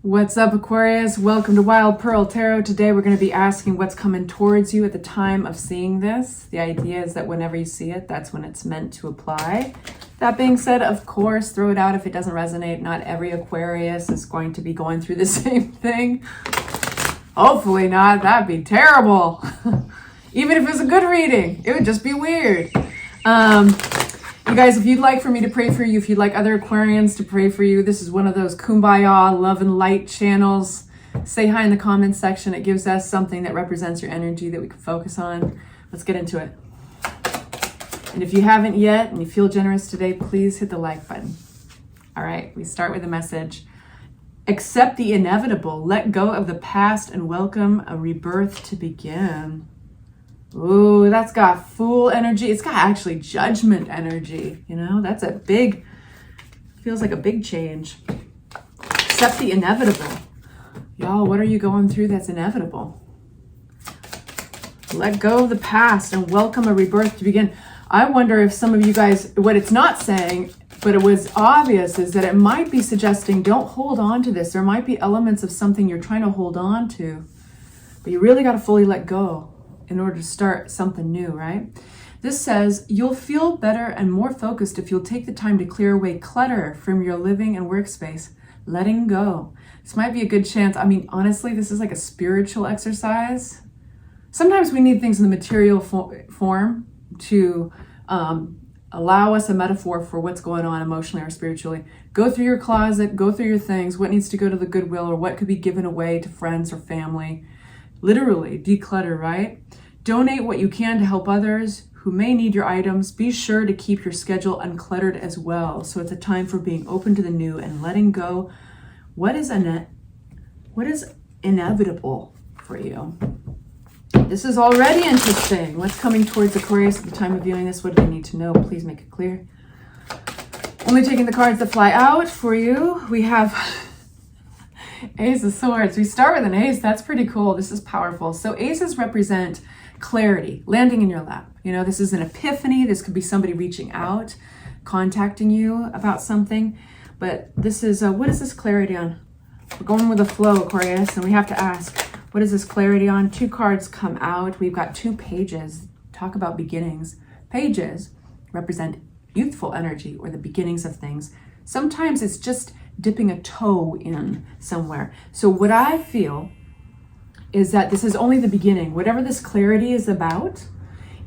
What's up, Aquarius? Welcome to Wild Pearl Tarot. Today we're going to be asking what's coming towards you at the time of seeing this. The idea is that whenever you see it, that's when it's meant to apply. That being said, of course, throw it out if it doesn't resonate. Not every Aquarius is going to be going through the same thing. Hopefully not. That'd be terrible. Even if it was a good reading, it would just be weird. You guys, if you'd like for me to pray for you, if you'd like other Aquarians to pray for you, this is one of those kumbaya, love and light channels. Say hi in the comments section. It gives us something that represents your energy that we can focus on. Let's get into it. And if you haven't yet and you feel generous today, please hit the like button. All right, we start with a message. Accept the inevitable. Let go of the past and welcome a rebirth to begin. Ooh, that's got Fool energy. It's got actually Judgment energy. You know, that's a big, feels like a big change. Accept the inevitable. Y'all, what are you going through that's inevitable? Let go of the past and welcome a rebirth to begin. I wonder if some of you guys, what it's not saying, but it was obvious, is that it might be suggesting don't hold on to this. There might be elements of something you're trying to hold on to, but you really got to fully let go in order to start something new, right? This says, you'll feel better and more focused if you'll take the time to clear away clutter from your living and workspace. Letting go. This might be a good chance. I mean, honestly, this is like a spiritual exercise. Sometimes we need things in the material form to allow us a metaphor for what's going on emotionally or spiritually. Go through your closet, go through your things, what needs to go to the Goodwill or what could be given away to friends or family. Literally declutter, right? Donate what you can to help others who may need your items. Be sure to keep your schedule uncluttered as well. So it's a time for being open to the new and letting go. What is inevitable for you? This is already interesting. What's coming towards Aquarius at the time of viewing this? What do they need to know? Please make it clear. Only taking the cards that fly out for you. We have Ace of Swords. We start with an ace. That's pretty cool. This is powerful. So aces represent clarity, landing in your lap. You know, this is an epiphany. This could be somebody reaching out, contacting you about something. But this is, what is this clarity on? We're going with the flow, Aquarius, and we have to ask, what is this clarity on? Two cards come out. We've got two pages. Talk about beginnings. Pages represent youthful energy or the beginnings of things. Sometimes it's just dipping a toe in somewhere. So what I feel is that this is only the beginning. Whatever this clarity is about,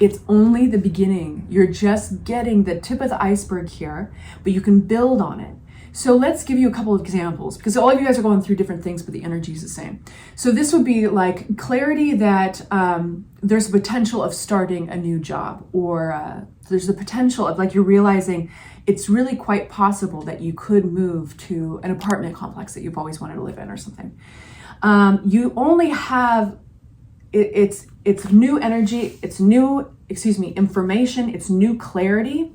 it's only the beginning. You're just getting the tip of the iceberg here, but you can build on it. So let's give you a couple of examples because all of you guys are going through different things, but the energy is the same. So this would be like clarity that there's a potential of starting a new job, or there's the potential of like you're realizing it's really quite possible that you could move to an apartment complex that you've always wanted to live in or something. You only have, it's new energy, it's new, information, it's new clarity.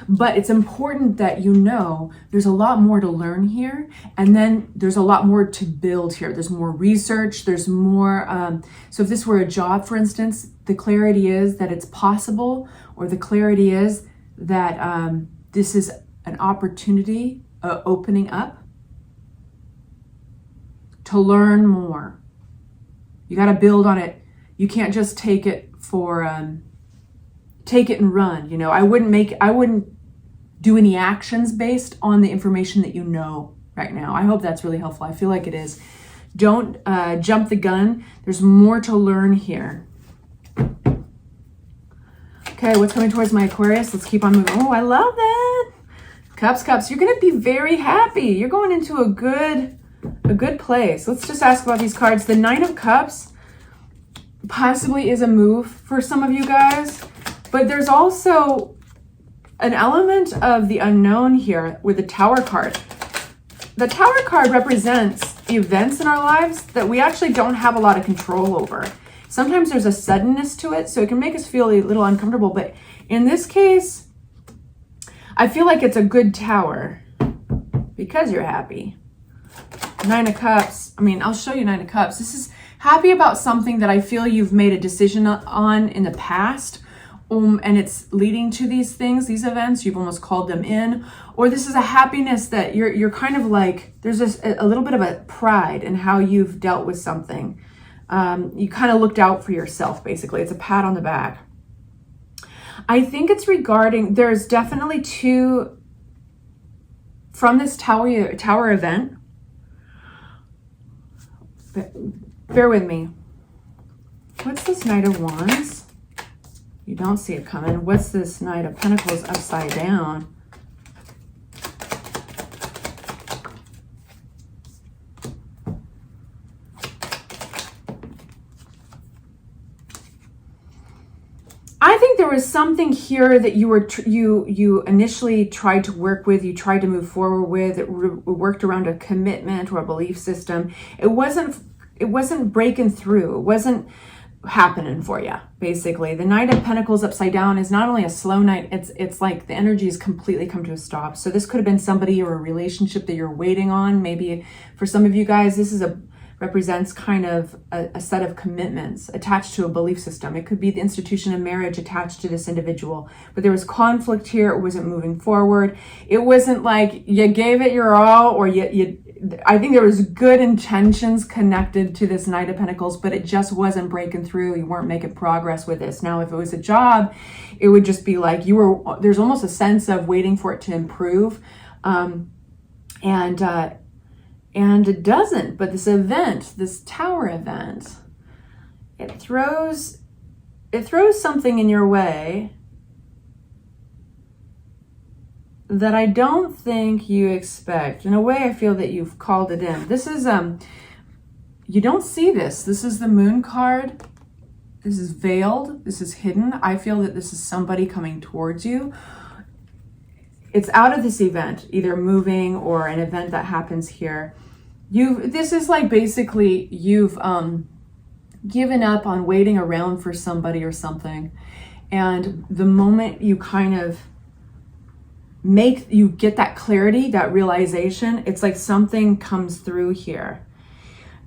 But it's important that you know there's a lot more to learn here. And then there's a lot more to build here. There's more research, there's more, so if this were a job, for instance, the clarity is that it's possible, or the clarity is that this is an opportunity opening up to learn more. You got to build on it. You can't just take it for, take it and run. You know, I wouldn't do any actions based on the information that you know right now. I hope that's really helpful. I feel like it is. Don't jump the gun. There's more to learn here. Okay, what's coming towards my Aquarius? Let's keep on moving. Oh, I love that. Cups. You're going to be very happy. You're going into a good place. Let's just ask about these cards. The Nine of Cups possibly is a move for some of you guys, but there's also an element of the unknown here with the Tower card. The Tower card represents events in our lives that we actually don't have a lot of control over. Sometimes there's a suddenness to it, so it can make us feel a little uncomfortable. But in this case, I feel like it's a good tower because you're happy. Nine of Cups. I mean, I'll show you Nine of Cups. This is happy about something that I feel you've made a decision on in the past, and it's leading to these things, these events, you've almost called them in, or this is a happiness that you're kind of like, there's a little bit of a pride in how you've dealt with something. You kind of looked out for yourself, basically. It's a pat on the back. I think it's regarding, there's definitely two, from this tower event, bear with me. What's this Knight of Wands? You don't see it coming. What's this Knight of Pentacles upside down? I think there was something here that you initially tried to work with, you tried to move forward with. It worked around a commitment or a belief system. It wasn't breaking through. It wasn't happening for you, basically. The Knight of Pentacles upside down is not only a slow night, it's like the energy has completely come to a stop. So this could have been somebody or a relationship that you're waiting on. Maybe for some of you guys, this is represents kind of a set of commitments attached to a belief system. It could be the institution of marriage attached to this individual, but there was conflict here. It wasn't moving forward. It wasn't like you gave it your all, or I think there was good intentions connected to this Knight of Pentacles, but it just wasn't breaking through. You weren't making progress with this. Now, if it was a job, it would just be like there's almost a sense of waiting for it to improve. And it doesn't, but this event, this tower event, it throws something in your way that I don't think you expect. In a way, I feel that you've called it in. This is, you don't see this. This is the Moon card. This is veiled. This is hidden. I feel that this is somebody coming towards you. It's out of this event, either moving or an event that happens here. This is like basically you've given up on waiting around for somebody or something. And the moment you kind of you get that clarity, that realization, it's like something comes through here.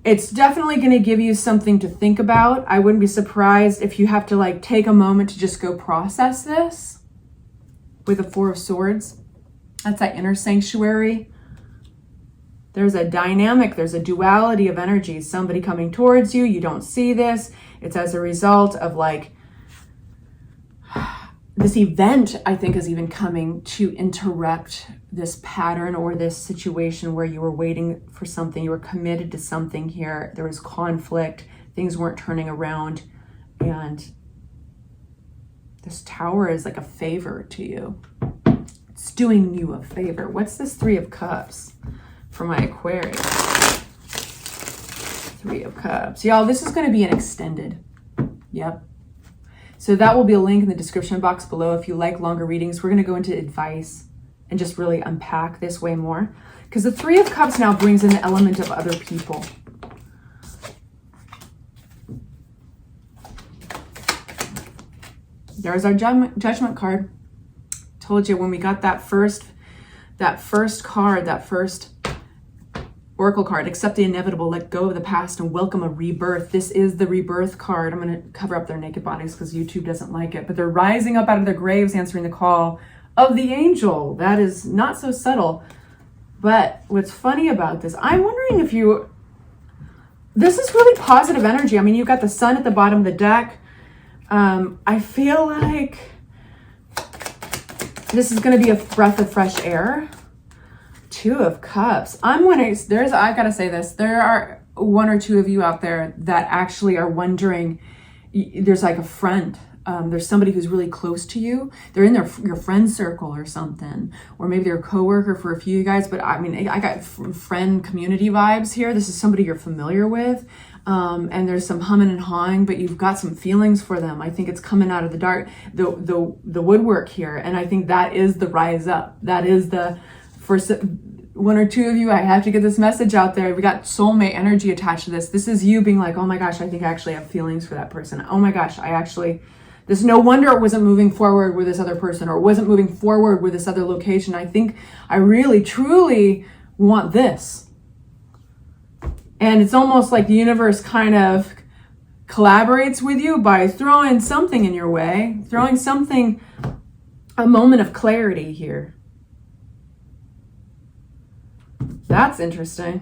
It's definitely going to give you something to think about. I wouldn't be surprised if you have to like take a moment to just go process this with the Four of Swords. That's that inner sanctuary. There's a dynamic, there's a duality of energy. Somebody coming towards you, you don't see this. It's as a result of like, this event, I think, is even coming to interrupt this pattern or this situation where you were waiting for something, you were committed to something here. There was conflict, things weren't turning around, and this tower is like a favor to you. It's doing you a favor. What's this Three of Cups for my Aquarius? Three of Cups. Y'all, this is going to be an extended. Yep. So that will be a link in the description box below. If you like longer readings, we're going to go into advice and just really unpack this way more. Because the Three of Cups now brings in the element of other people. There's our judgment card. Told you when we got that first card, that first Oracle card, accept the inevitable, let go of the past, and welcome a rebirth. This is the rebirth card. I'm going to cover up their naked bodies because YouTube doesn't like it. But they're rising up out of their graves, answering the call of the angel. That is not so subtle. But what's funny about this, I'm wondering if this is really positive energy. I mean, you've got the sun at the bottom of the deck. I feel like this is going to be a breath of fresh air. Two of Cups. I'm wondering, I gotta say this, there are one or two of you out there that actually are wondering, there's like a friend, there's somebody who's really close to you. They're in your friend circle or something, or maybe they're a coworker for a few of you guys, but I mean, I got friend community vibes here. This is somebody you're familiar with, and there's some humming and hawing, but you've got some feelings for them. I think it's coming out of the dark, the woodwork here, and I think that is the rise up. That is for one or two of you, I have to get this message out there. We got soulmate energy attached to this. This is you being like, oh my gosh, I think I actually have feelings for that person. Oh my gosh, this no wonder it wasn't moving forward with this other person, or wasn't moving forward with this other location. I think I really, truly want this. And it's almost like the universe kind of collaborates with you by throwing something in your way, throwing something, a moment of clarity here. That's interesting.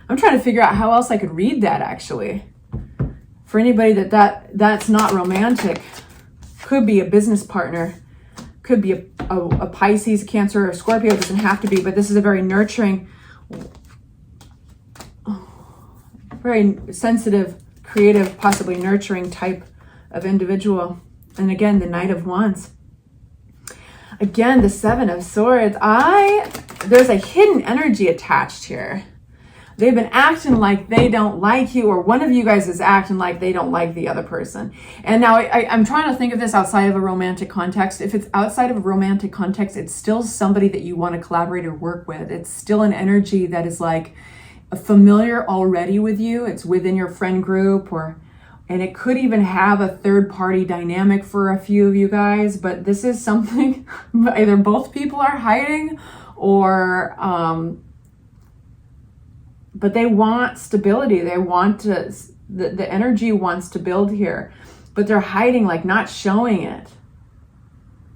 I'm trying to figure out how else I could read that, actually. For anybody that's not romantic, could be a business partner, could be a Pisces, Cancer, or Scorpio. It doesn't have to be, but this is a very nurturing, very sensitive, creative, possibly nurturing type of individual. And again, the Knight of Wands. Again, the Seven of Swords. There's a hidden energy attached here. They've been acting like they don't like you, or one of you guys is acting like they don't like the other person. And now I'm trying to think of this outside of a romantic context. If it's outside of a romantic context, it's still somebody that you want to collaborate or work with. It's still an energy that is like familiar already with you. It's within your friend group, and it could even have a third party dynamic for a few of you guys. But this is something either both people are hiding, or but they want stability. They want to, the energy wants to build here, but they're hiding, like not showing it.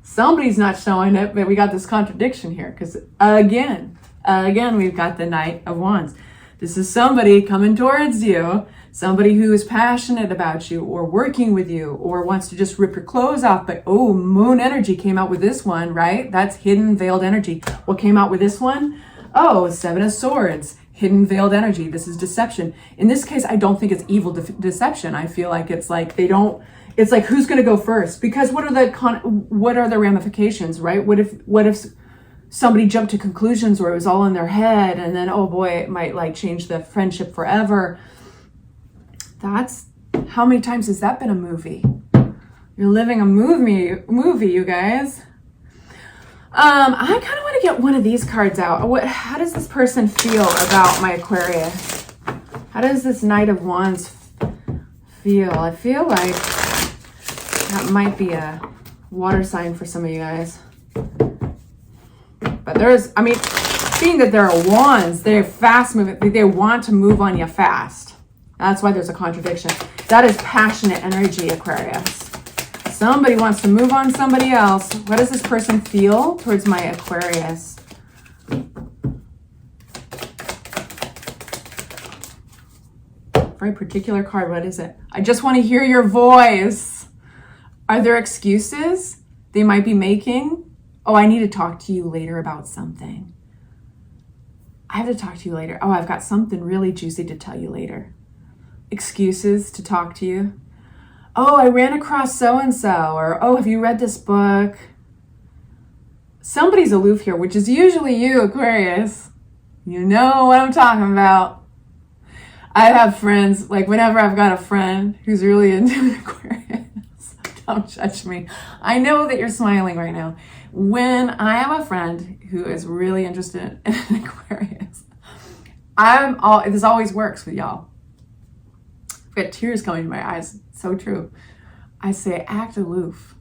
Somebody's not showing it, but we got this contradiction here because again, we've got the Knight of Wands. This is somebody coming towards you, somebody who is passionate about you or working with you or wants to just rip your clothes off. But oh, Moon energy came out with this one, right? That's hidden, veiled energy. What came out with this one? Oh, Seven of Swords. Hidden, veiled energy. This is deception. In this case, I don't think it's evil deception. I feel like it's like it's like, who's going to go first? Because what are the ramifications, right? What if somebody jumped to conclusions where it was all in their head, and then, oh boy, it might like change the friendship forever. That's, how many times has that been a movie? You're living a movie, you guys. I kind of want to get one of these cards out. How does this person feel about my Aquarius? How does this Knight of Wands feel? I feel like that might be a water sign for some of you guys. But being that there are wands, they're fast moving. They want to move on you fast. That's why there's a contradiction. That is passionate energy, Aquarius. Somebody wants to move on somebody else. What does this person feel towards my Aquarius? Very particular card. What is it? I just want to hear your voice. Are there excuses they might be making? Oh, I need to talk to you later about something. I have to talk to you later. Oh, I've got something really juicy to tell you later. Excuses to talk to you. Oh, I ran across so-and-so, or, oh, have you read this book? Somebody's aloof here, which is usually you, Aquarius. You know what I'm talking about. I have friends, like whenever I've got a friend who's really into Aquarius, don't judge me. I know that you're smiling right now. When I have a friend who is really interested in Aquarius, this always works with y'all. I've got tears coming to my eyes. So true. I say act aloof.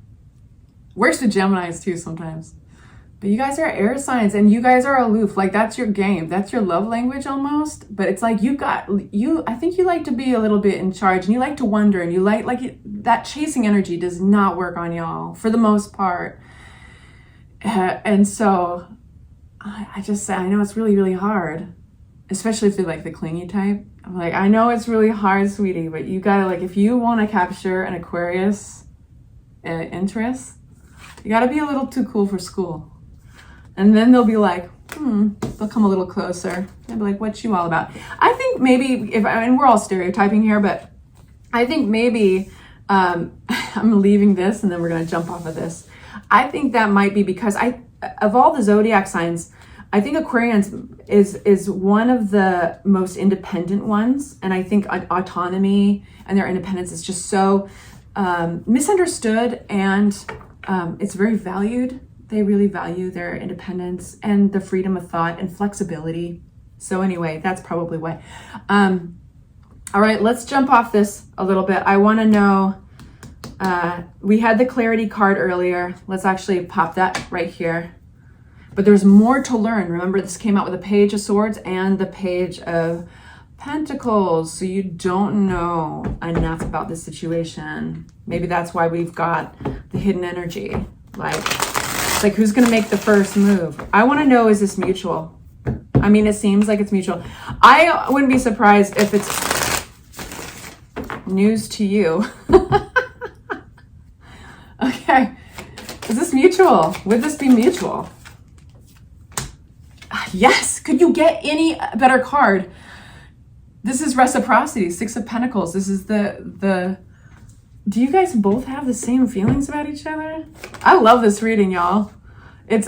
Works with Geminis too sometimes. But you guys are air signs and you guys are aloof. Like that's your game. That's your love language almost. But it's like I think you like to be a little bit in charge and you like to wonder and you that chasing energy does not work on y'all for the most part. And so I just say, I know it's really, really hard, especially if they're like the clingy type. I'm like, I know it's really hard, sweetie, but you gotta, like, if you want to capture an Aquarius interest, you gotta be a little too cool for school. And then they'll be like, they'll come a little closer. They'll be like, what's you all about? I think maybe, we're all stereotyping here, but I think maybe, I'm leaving this and then we're gonna jump off of this. I think that might be because of all the zodiac signs, I think Aquarians is one of the most independent ones. And I think autonomy and their independence is just so misunderstood, and it's very valued. They really value their independence and the freedom of thought and flexibility. So anyway, that's probably why. All right, let's jump off this a little bit. I want to know, we had the clarity card earlier. Let's actually pop that right here. But there's more to learn. Remember, this came out with the Page of Swords and the Page of Pentacles. So you don't know enough about this situation. Maybe that's why we've got the hidden energy. Like who's going to make the first move? I want to know, is this mutual? I mean, it seems like it's mutual. I wouldn't be surprised if it's news to you. Okay. Is this mutual? Would this be mutual? Yes. Could you get any better card? This is reciprocity, Six of Pentacles. This is the do you guys both have the same feelings about each other? I love this reading, y'all. It's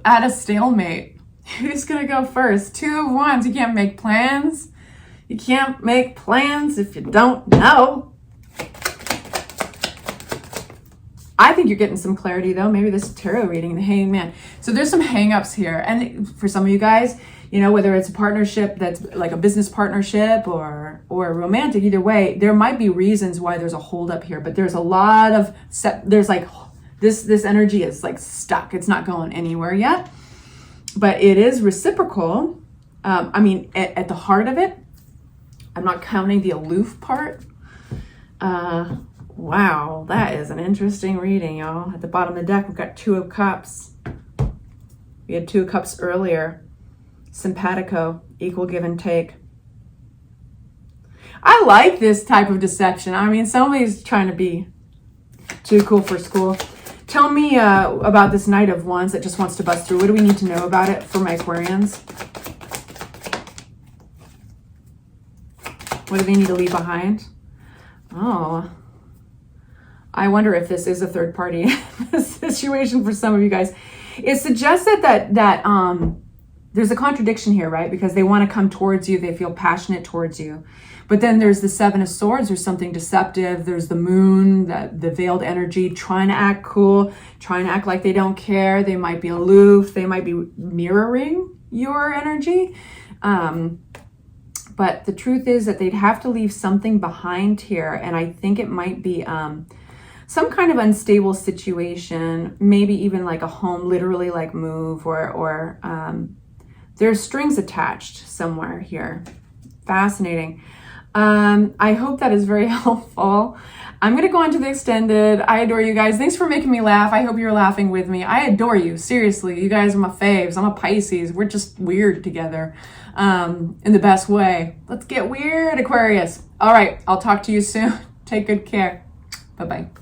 at a stalemate. Who's gonna go first? Two of Wands. You can't make plans. You can't make plans if you don't know. I think you're getting some clarity though. Maybe this tarot reading, the Hangman. So there's some hang-ups here. And for some of you guys, you know, whether it's a partnership that's like a business partnership or romantic, either way, there might be reasons why there's a holdup here. But there's a lot of, there's like, this energy is like stuck. It's not going anywhere yet. But it is reciprocal. I mean, at the heart of it, I'm not counting the aloof part. Wow, that is an interesting reading, y'all. At the bottom of the deck, we've got Two of Cups. We had Two of Cups earlier. Simpatico, equal give and take. I like this type of deception. I mean, somebody's trying to be too cool for school. Tell me about this Knight of Wands that just wants to bust through. What do we need to know about it for my Aquarians? What do they need to leave behind? Oh, I wonder if this is a third party situation for some of you guys. It suggests that there's a contradiction here, right? Because they want to come towards you. They feel passionate towards you. But then there's the Seven of Swords. There's something deceptive. There's the moon, the veiled energy, trying to act cool, trying to act like they don't care. They might be aloof. They might be mirroring your energy. But the truth is that they'd have to leave something behind here. And I think it might be some kind of unstable situation, maybe even like a home, literally like move or there's strings attached somewhere here. Fascinating. I hope that is very helpful. I'm going to go on to the extended. I adore you guys. Thanks for making me laugh. I hope you're laughing with me. I adore you. Seriously, you guys are my faves. I'm a Pisces. We're just weird together in the best way. Let's get weird, Aquarius. All right. I'll talk to you soon. Take good care. Bye-bye.